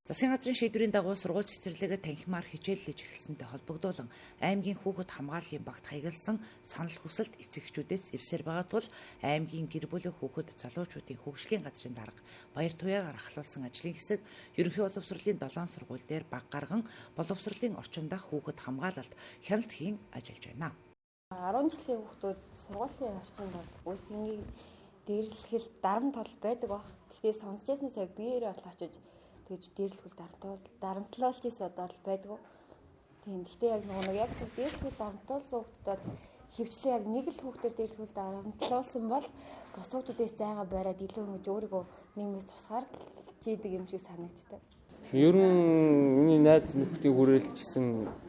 Засгийн газрын шийдвэрийн дагуу сургууль цэцэрлэгээ танхимаар хичээллэж эхэлсэнтэй холбогдуулан аймгийн хүүхэд хамгааллын багт хаягдсан санал хүсэлт эцэгчүүдээс ирсээр байгаа тул аймгийн гэр бүлийн хүүхэд залуучуудын хөгжлийн газрын дарга Баяр Туяагаар ахлуулсан ажлын хэсэг ерөнхий боловсролын 7 сургууль дээр баг гарган боловсролын орчин дах хүүхэд хамгаалалт хяналт хийн ажиллаж байна. 10 жилийн хүүхдүүд сургуулийн орчинд бол үүсгийн дээрлэхэл дарамт тол байдаг баг. Гэхдээ сонсч ясны сая биеэрээ бол очиж тэгж дээрлэхүүл дарамтлуулж ийсэн одоо л байдгүй. Тийм. Гэхдээ яг яг дээрлэхүүл дарамтлуулсан хүүхдүүд хөвчлээ яг нэг л хүүхдээр дээрлэхүүл дарамтлуулсан бол бус хүүхдүүдээс зайгаа бариад илүү ингэж өөрийгөө нийгмээс тусгаарч идэг юм шиг санагддаг. Ер нь миний найз нөхдийн хүрээлжсэн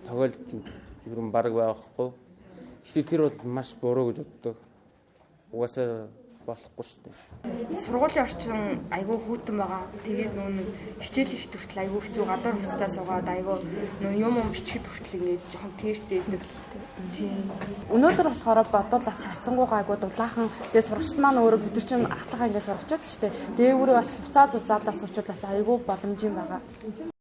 тохиолдол ер нь бараг байхгүй. Гэхдээ тэр бол маш буруу гэж боддог. Угаасаа болохгүй шүү дээ. Сургуулийн орчин айгүй хүйтэн байгаа. Тэгээд хичээл их хүртэл айгүй хэцүү гадар хувцастаа суугаад айгүй юм бичгэд хүртэл ингэж жоохон тэртэй идэг. Тийм. Өнөөдөр болохоор бодвол бас харцангуйгаа айгүй дулаахан. Тэгээд сурагчид маань өөрөө бид нар чинь ахтлахаа ингэж сурагчаад шүү дээ. Дээгүүрээ бас хувцаа зузаалаад сурчуулаад айгүй боломжийн байгаа.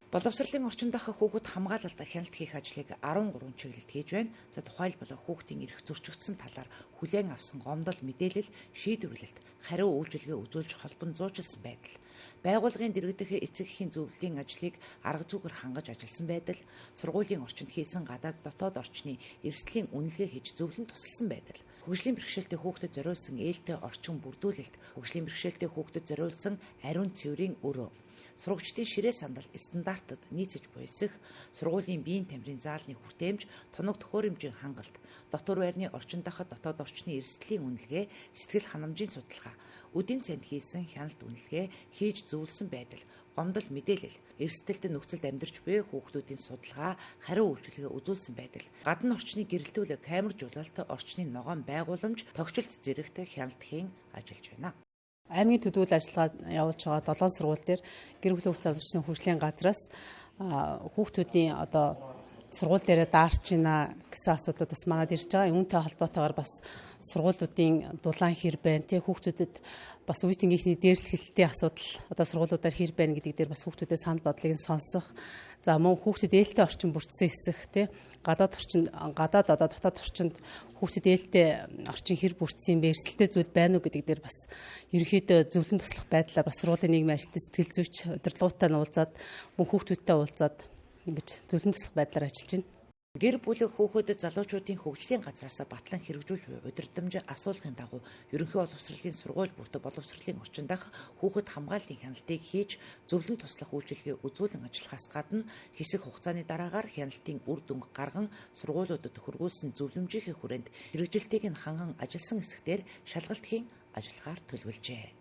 Боловсролын орчин дах хүүхэд хамгаалалт хяналт хийх ажлыг 13 чиглэлд хийж байна. За тухайлбал хүүхдийн эрх зөрчигдсөн талаар хүлээн авсан гомдол мэдээлэл, шийдвэрлэлт, хариу үйлчилгээ үзүүлж холбон зуучлсан байдал, байгууллагын дэргэдэх эцэг эхийн зөвлөлийн ажлыг арга зүйгээр хангаж ажилласан байдал, сургуулийн орчинд хийсэн гадаад дотоод орчны эрсдлийн үнэлгээ хийж зөвлөн тусалсан байдал, хөгжлийн бэрхшээлтэй хүүхдэд зориулсан ээлтэй орчин бүрдүүлэлт, хөгжлийн бэрхшээлтэй хүүхдэд зориулсан ариун цэврийн өрөө, сурагчдын ширээ сандал стандартад нийцэж буйсах, сургуулийн биеийн тамирын заалны хүртээмж, тунаг төхөөрөмжийн хангалт, дотор байрны орчин дахад дотоод орчны эрсдлийн үнэлгээ, сэтгэл ханамжийн судалгаа, өдийн цанд хийсэн хяналт үнэлгээ, хийж зөвлөсөн байдал, гомдол мэдээлэл, эрсдэлтэй нөхцөлд амьдарч буй хүүхдүүдийн судалгаа, хариу үйлчилгээ үзүүлсэн байдал, гадна орчны гэрэлтүүлэг, камер жуулалт, орчны ногоон байгууламж, тогтчлт зэрэгтэй хяналт хийн ажиллаж байна. Аймгийн төдийл ажиллагаа явуулж байгаа 7 сургууль дээр гэр бүлийн хүүхд залуучдын хөгжлийн газраас хүүхдүүдийн одоо сургууль дээрээ даарч байна гэсэн асуудал бас манад ирж байгаа. Үүнтэй холбоотойгоор бас сургуулиудын дулаан хэр байна, тий хүүхдүүдэд бас үеийнхний дээрлэхэлтийн асуудал одоо сургуулиудаар хэр байна гэдэг дээр бас хүүхдүүдэд санал бодлыг нь сонсох. За мөн хүүхдэд ээлтэй орчин бүрдсэн хэсэх, тий гадаад одоо дотоод орчинд хүүхдэд ээлтэй орчин хэр бүрдсэн юм бэ, эрсдэлтэй зүйл байна уу гэдэг дээр бас ерөнхийдөө зөвлөн туслах байдлаар бас сургуулийн нийгмийн ажилтны сэтгэл зүйч удирдлагуудтай нь уулзаад мөн хүүхдүүдтэй уулзаад ингэж зөвлөн туслах байдлаар ажиллаж байна. Гэр бүлийн хүүхэд залуучуудын хөгжлийн газраас батлан хэрэгжүүлж буй удирдамж асуулгын дагуу ерөнхий боловсролын сургууль бүртээ боловсролын орчин дах хүүхэд хамгааллын хяналтыг хийж зөвлөн туслах үйлчилгээ үзүүлэн ажиллахаас гадна хэсэг хугацааны дараагаар хяналтын үр дүнг гарган сургуулиудад хөргүүлсэн зөвлөмжийнхээ хүрээнд хэрэгжилтийг нь ханган ажилласан хэсгээр шалгалт хийн ажиллахаар төлөвлөжээ.